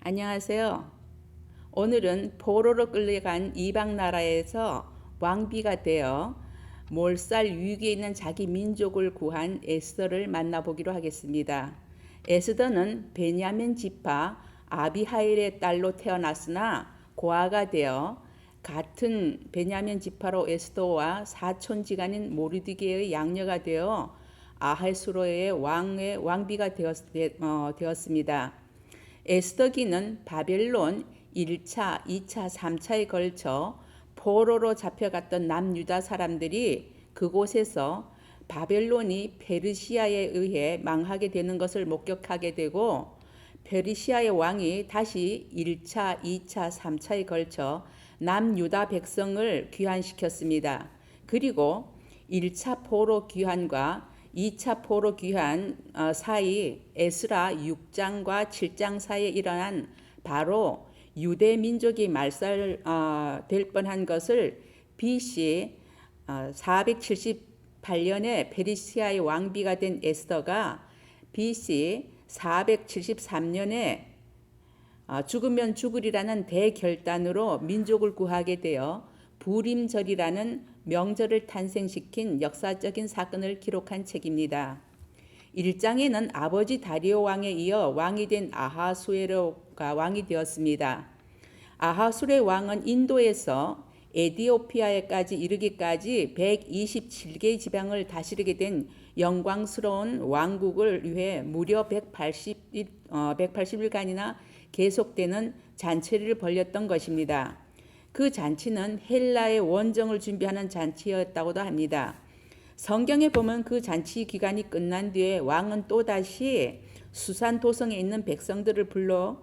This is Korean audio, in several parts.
안녕하세요. 오늘은 포로로 끌려간 이방 나라에서 왕비가 되어 몰살 위기에 있는 자기 민족을 구한 에스더를 만나보기로 하겠습니다. 에스더는 베냐민 지파 아비하일의 딸로 태어났으나 고아가 되어 같은 베냐민 지파로 에스더와 사촌지간인 모르드게의 양녀가 되어 아하수로의 왕비가 되었습니다. 에스더기는 바벨론 1차, 2차, 3차에 걸쳐 포로로 잡혀갔던 남유다 사람들이 그곳에서 바벨론이 페르시아에 의해 망하게 되는 것을 목격하게 되고 페르시아의 왕이 다시 1차, 2차, 3차에 걸쳐 남유다 백성을 귀환시켰습니다. 그리고 1차 포로 귀환과 2차 포로 귀환 사이 에스라 6장과 7장 사이에 일어난 바로 유대 민족이 말살될 뻔한 것을 BC 478년에 페르시아의 왕비가 된 에스더가 BC 473년에 죽으면 죽으리라는 대결단으로 민족을 구하게 되어 부림절이라는 명절을 탄생시킨 역사적인 사건을 기록한 책입니다. 1장에는 아버지 다리오 왕에 이어 왕이 된 아하수에로가 왕이 되었습니다. 아하수레 왕은 인도에서 에디오피아에까지 이르기까지 127개의 지방을 다스리게 된 영광스러운 왕국을 위해 무려 180일간이나 계속되는 잔치를 벌였던 것입니다. 그 잔치는 헬라의 원정을 준비하는 잔치였다고도 합니다. 성경에 보면 그 잔치 기간이 끝난 뒤에 왕은 또다시 수산 도성에 있는 백성들을 불러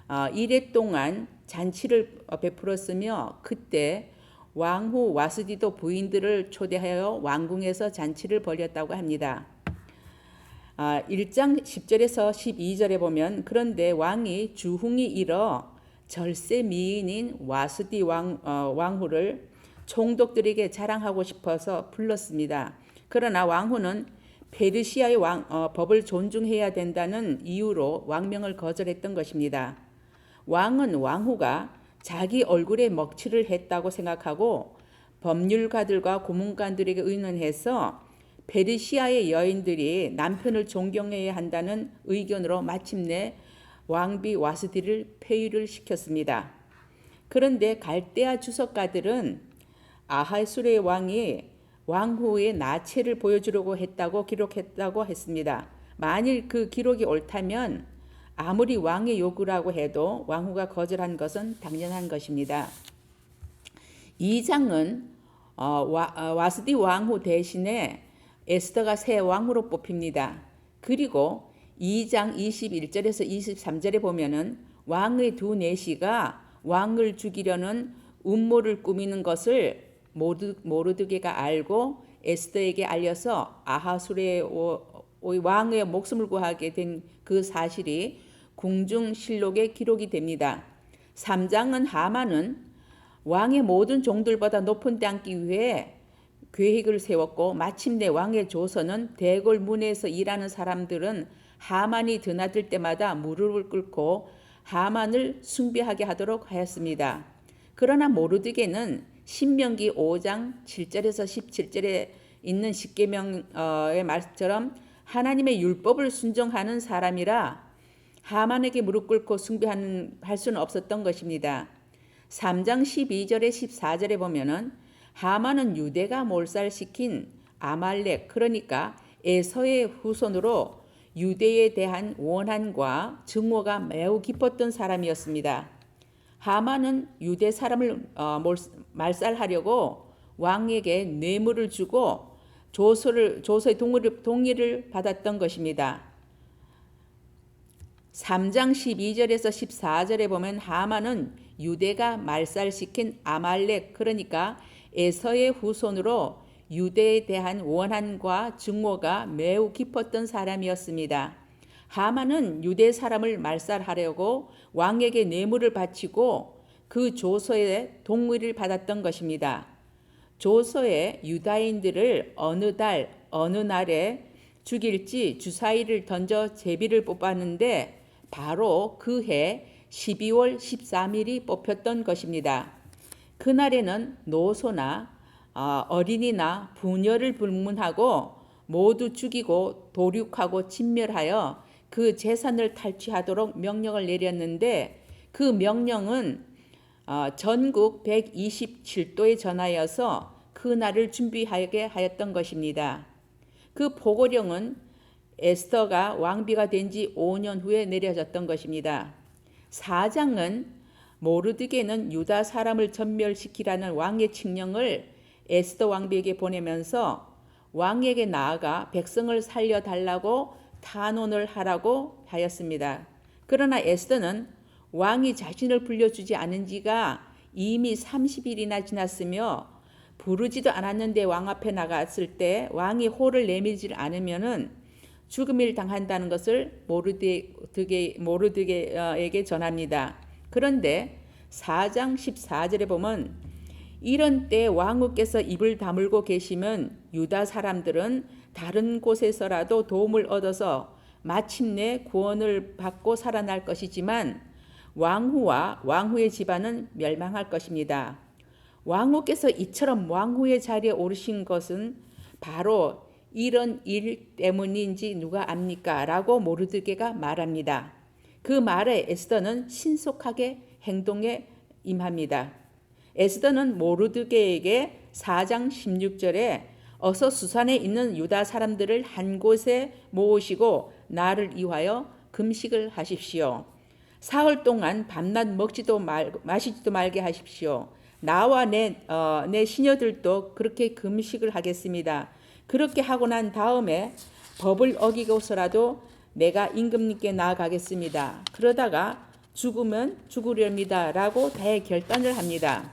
1회 동안 잔치를 베풀었으며 그때 왕후 와스디도 부인들을 초대하여 왕궁에서 잔치를 벌였다고 합니다. 1장 10절에서 12절에 보면 그런데 왕이 주흥이 일어 절세 미인인 와스디 왕후를 총독들에게 자랑하고 싶어서 불렀습니다. 그러나 왕후는 페르시아의 법을 존중해야 된다는 이유로 왕명을 거절했던 것입니다. 왕은 왕후가 자기 얼굴에 먹칠을 했다고 생각하고 법률가들과 고문관들에게 의논해서 페르시아의 여인들이 남편을 존경해야 한다는 의견으로 마침내 왕비 와스디를 폐위를 시켰습니다. 그런데 갈대아 주석가들은 아하수레 왕이 왕후의 나체를 보여주려고 했다고 기록했다고 했습니다. 만일 그 기록이 옳다면 아무리 왕의 요구라고 해도 왕후가 거절한 것은 당연한 것입니다. 2장은 와스디 왕후 대신에 에스더가 새 왕후로 뽑힙니다. 그리고 2장 21절에서 23절에 보면은 왕의 두 내시가 왕을 죽이려는 음모를 꾸미는 것을 모르드게가 알고 에스더에게 알려서 아하수레 왕의 목숨을 구하게 된 그 사실이 궁중실록에 기록이 됩니다. 3장은 하만은 왕의 모든 종들보다 높은 데 앉기 위해 계획을 세웠고 마침내 왕의 조서는 대궐 문에서 일하는 사람들은 하만이 드나들 때마다 무릎을 꿇고 하만을 숭배하게 하도록 하였습니다. 그러나 모르드게는 신명기 5장 7절에서 17절에 있는 십계명의 말처럼 하나님의 율법을 순종하는 사람이라 하만에게 무릎 꿇고 숭배할 수는 없었던 것입니다. 3장 12절에 14절에 보면은 하만은 유대가 몰살시킨 아말렉 그러니까 에서의 후손으로 유대에 대한 원한과 증오가 매우 깊었던 사람이었습니다. 하만은 유대 사람을 말살하려고 왕에게 뇌물을 주고 조서의 동의를 받았던 것입니다. 3장 12절에서 14절에 보면 하만은 유대가 말살시킨 아말렉 그러니까 에서의 후손으로 유대에 대한 원한과 증오가 매우 깊었던 사람이었습니다. 하만은 유대 사람을 말살하려고 왕에게 뇌물을 바치고 그 조서에 동의를 받았던 것입니다. 조서에 유다인들을 어느 달 어느 날에 죽일지 주사위를 던져 제비를 뽑았는데 바로 그 해 12월 13일이 뽑혔던 것입니다. 그날에는 노소나 어린이나 부녀를 불문하고 모두 죽이고 도륙하고 진멸하여 그 재산을 탈취하도록 명령을 내렸는데 그 명령은 전국 127도에 전하여서 그날을 준비하게 하였던 것입니다. 그 보고령은 에스더가 왕비가 된 지 5년 후에 내려졌던 것입니다. 4장은 모르드게는 유다 사람을 전멸시키라는 왕의 칙령을 에스더 왕비에게 보내면서 왕에게 나아가 백성을 살려달라고 탄원을 하라고 하였습니다. 그러나 에스더는 왕이 자신을 불려주지 않은 지가 이미 30일이나 지났으며 부르지도 않았는데 왕 앞에 나갔을 때 왕이 호를 내밀지 않으면은 죽음을 당한다는 것을 모르드게에게 전합니다. 그런데 4장 14절에 보면 이런 때 왕후께서 입을 다물고 계시면 유다 사람들은 다른 곳에서라도 도움을 얻어서 마침내 구원을 받고 살아날 것이지만 왕후와 왕후의 집안은 멸망할 것입니다. 왕후께서 이처럼 왕후의 자리에 오르신 것은 바로 이런 일 때문인지 누가 압니까? 라고 모르드게가 말합니다. 그 말에 에스더는 신속하게 행동에 임합니다. 에스더는 모르드게에게 4장 16절에 어서 수산에 있는 유다 사람들을 한 곳에 모으시고 나를 위하여 금식을 하십시오. 사흘 동안 밤낮 먹지도 마시지도 말게 하십시오. 나와 내 시녀들도 그렇게 금식을 하겠습니다. 그렇게 하고 난 다음에 법을 어기고서라도 내가 임금님께 나아가겠습니다. 그러다가 죽으면 죽으렵니다. 라고 대결단을 합니다.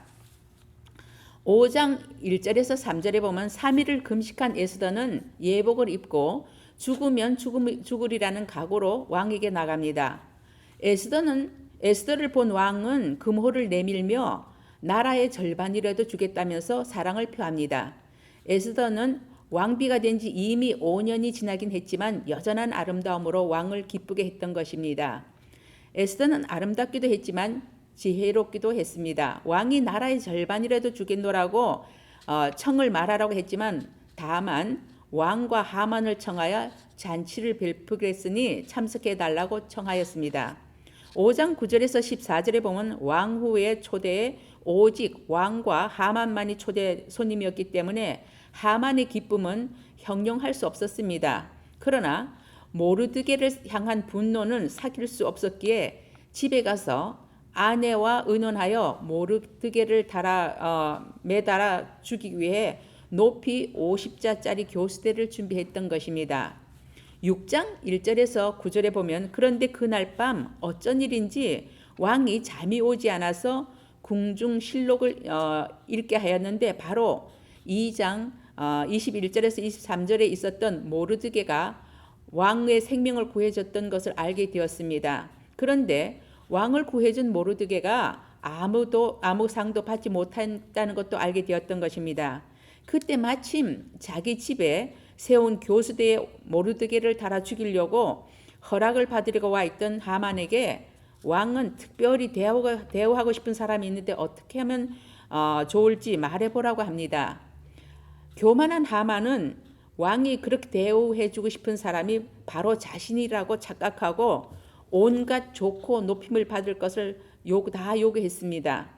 5장 1절에서 3절에 보면 3일을 금식한 에스더는 예복을 입고 죽으면 죽으리라는 각오로 왕에게 나갑니다. 에스더를 본 왕은 금호를 내밀며 나라의 절반이라도 주겠다면서 사랑을 표합니다. 에스더는 왕비가 된 지 이미 5년이 지나긴 했지만 여전한 아름다움으로 왕을 기쁘게 했던 것입니다. 에스더는 아름답기도 했지만 지혜롭기도 했습니다. 왕이 나라의 절반이라도 주겠노라고 청을 말하라고 했지만 다만 왕과 하만을 청하여 잔치를 베풀겠으니 참석해달라고 청하였습니다. 5장 9절에서 14절에 보면 왕후의 초대에 오직 왕과 하만만이 초대 손님이었기 때문에 하만의 기쁨은 형용할 수 없었습니다. 그러나 모르드게를 향한 분노는 삭힐 수 없었기에 집에 가서 아내와 의논하여 모르드게를 매달아 주기 위해 높이 50자짜리 교수대를 준비했던 것입니다. 6장 1절에서 9절에 보면 그런데 그날 밤 어쩐 일인지 왕이 잠이 오지 않아서 궁중실록을 읽게 하였는데 바로 2장 21절에서 23절에 있었던 모르드게가 왕의 생명을 구해줬던 것을 알게 되었습니다. 그런데 왕을 구해준 모르드게가 아무 상도 받지 못한다는 것도 알게 되었던 것입니다. 그때 마침 자기 집에 세운 교수대에 모르드게를 달아 죽이려고 허락을 받으려고 와 있던 하만에게 왕은 특별히 대우하고 싶은 사람이 있는데 어떻게 하면 좋을지 말해보라고 합니다. 교만한 하만은 왕이 그렇게 대우해주고 싶은 사람이 바로 자신이라고 착각하고 온갖 좋고 높임을 받을 것을 다 요구했습니다.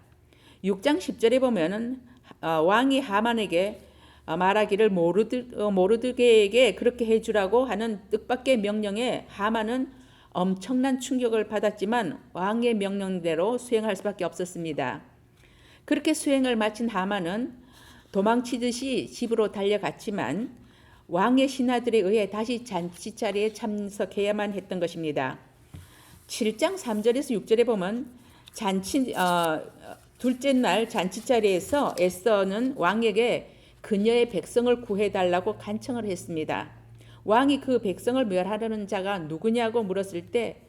6장 10절에 보면은 왕이 하만에게 말하기를 모르드게에게 그렇게 해주라고 하는 뜻밖의 명령에 하만은 엄청난 충격을 받았지만 왕의 명령대로 수행할 수밖에 없었습니다. 그렇게 수행을 마친 하만은 도망치듯이 집으로 달려갔지만 왕의 신하들에 의해 다시 잔치자리에 참석해야만 했던 것입니다. 7장 3절에서 6절에 보면 둘째 날 잔치자리에서 에스더는 왕에게 그녀의 백성을 구해달라고 간청을 했습니다. 왕이 그 백성을 멸하려는 자가 누구냐고 물었을 때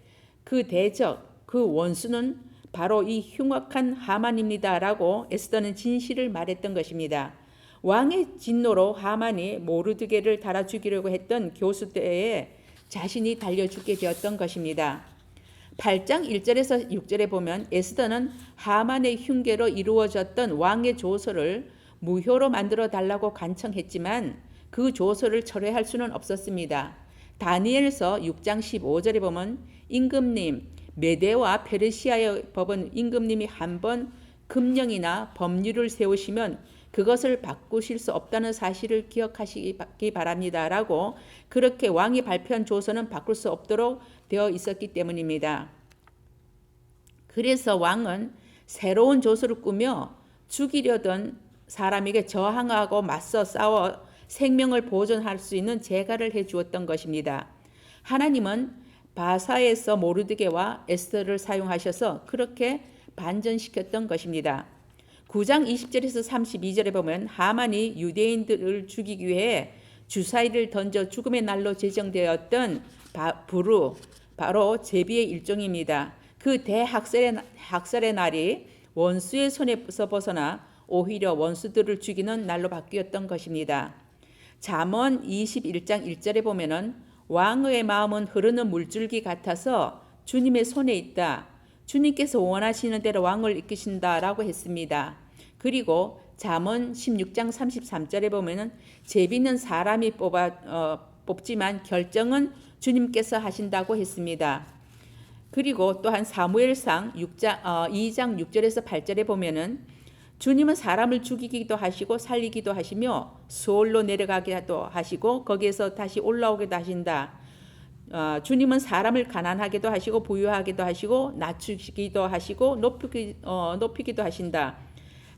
그 대적, 그 원수는 바로 이 흉악한 하만입니다라고 에스더는 진실을 말했던 것입니다. 왕의 진노로 하만이 모르드게를 달아 죽이려고 했던 교수대에 자신이 달려 죽게 되었던 것입니다. 8장 1절에서 6절에 보면 에스더는 하만의 흉계로 이루어졌던 왕의 조서를 무효로 만들어 달라고 간청했지만 그 조서를 철회할 수는 없었습니다. 다니엘서 6장 15절에 보면 임금님, 메대와 페르시아의 법은 임금님이 한번 금령이나 법률을 세우시면 그것을 바꾸실 수 없다는 사실을 기억하시기 바랍니다. 라고 그렇게 왕이 발표한 조서는 바꿀 수 없도록 되어 있었기 때문입니다. 그래서 왕은 새로운 조서를 꾸며 죽이려던 사람에게 저항하고 맞서 싸워 생명을 보존할 수 있는 재가를 해주었던 것입니다. 하나님은 바사에서 모르드게와 에스더를 사용하셔서 그렇게 반전시켰던 것입니다. 9장 20절에서 32절에 보면 하만이 유대인들을 죽이기 위해 주사위를 던져 죽음의 날로 제정되었던 부르, 바로 제비의 일종입니다. 그 대학살의 날이 원수의 손에서 벗어나 오히려 원수들을 죽이는 날로 바뀌었던 것입니다. 잠언 21장 1절에 보면은 왕의 마음은 흐르는 물줄기 같아서 주님의 손에 있다. 주님께서 원하시는 대로 왕을 이끄신다라고 했습니다. 그리고 잠언 16장 33절에 보면은 제비는 사람이 뽑지만 결정은 주님께서 하신다고 했습니다. 그리고 또한 사무엘상 2장 6절에서 8절에 보면은 주님은 사람을 죽이기도 하시고 살리기도 하시며 수월로 내려가기도 하시고 거기에서 다시 올라오기도 하신다. 주님은 사람을 가난하게도 하시고 부유하게도 하시고 낮추기도 하시고 높이기도 하신다.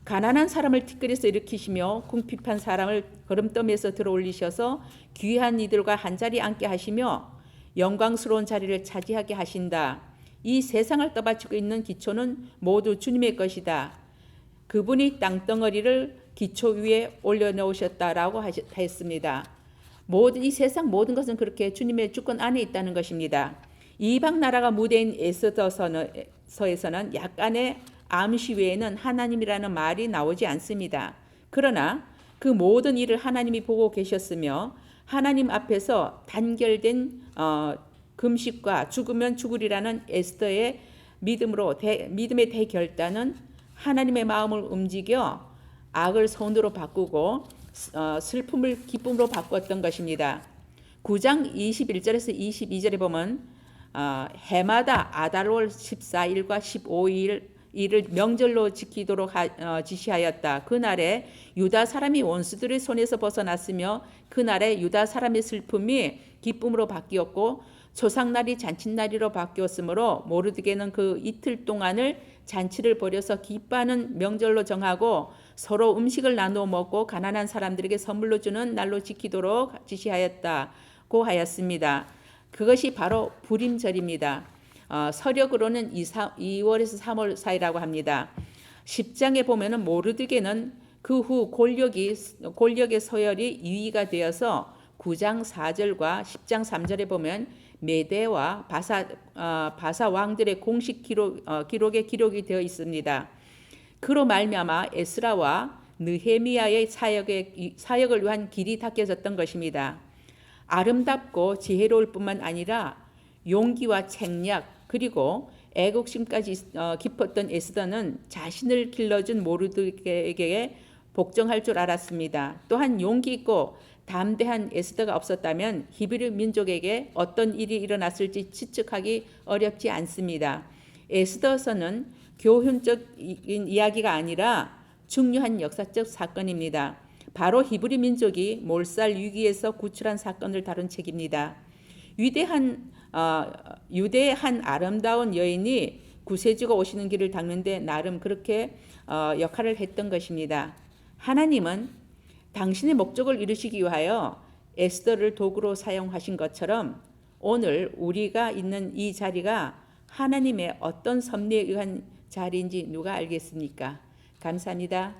가난한 사람을 티끌에서 일으키시며 궁핍한 사람을 거름더미에서 들어올리셔서 귀한 이들과 한자리 앉게 하시며 영광스러운 자리를 차지하게 하신다. 이 세상을 떠받치고 있는 기초는 모두 주님의 것이다. 그분이 땅덩어리를 기초 위에 올려놓으셨다라고 했습니다. 이 세상 모든 것은 그렇게 주님의 주권 안에 있다는 것입니다. 이방 나라가 무대인 에스더서에서는 약간의 암시 외에는 하나님이라는 말이 나오지 않습니다. 그러나 그 모든 일을 하나님이 보고 계셨으며 하나님 앞에서 단결된 금식과 죽으면 죽으리라는 에스더의 믿음의 대결단은 하나님의 마음을 움직여 악을 선으로 바꾸고 슬픔을 기쁨으로 바꿨던 것입니다. 9장 21절에서 22절에 보면 해마다 아달월 14일과 15일 이를 명절로 지키도록 지시하였다. 그날에 유다 사람이 원수들의 손에서 벗어났으며 그날에 유다 사람의 슬픔이 기쁨으로 바뀌었고 초상날이 잔칫날이로 바뀌었으므로 모르드게는 그 이틀 동안을 잔치를 벌여서 기뻐하는 명절로 정하고 서로 음식을 나누어 먹고 가난한 사람들에게 선물로 주는 날로 지키도록 지시하였다고 하였습니다. 그것이 바로 부림절입니다. 서력으로는 2월에서 3월 사이라고 합니다. 10장에 보면은 모르드게는 그 후 골력의 서열이 2위가 되어서 9장 4절과 10장 3절에 보면 메대와 바사 왕들의 공식 기록에 기록이 되어 있습니다. 그로 말미암아 에스라와 느헤미야의 사역을 위한 길이 닦여졌던 것입니다. 아름답고 지혜로울 뿐만 아니라 용기와 책략 그리고 애국심까지 깊었던 에스더는 자신을 길러준 모르드게에게 복종할 줄 알았습니다. 또한 용기 있고 담대한 에스더가 없었다면 히브리 민족에게 어떤 일이 일어났을지 추측하기 어렵지 않습니다. 에스더서는 교훈적인 이야기가 아니라 중요한 역사적 사건입니다. 바로 히브리 민족이 몰살 위기에서 구출한 사건을 다룬 책입니다. 유대의 한 아름다운 여인이 구세주가 오시는 길을 닦는데 나름 그렇게 역할을 했던 것입니다. 하나님은 당신의 목적을 이루시기 위하여 에스더를 도구로 사용하신 것처럼 오늘 우리가 있는 이 자리가 하나님의 어떤 섭리에 의한 자리인지 누가 알겠습니까? 감사합니다.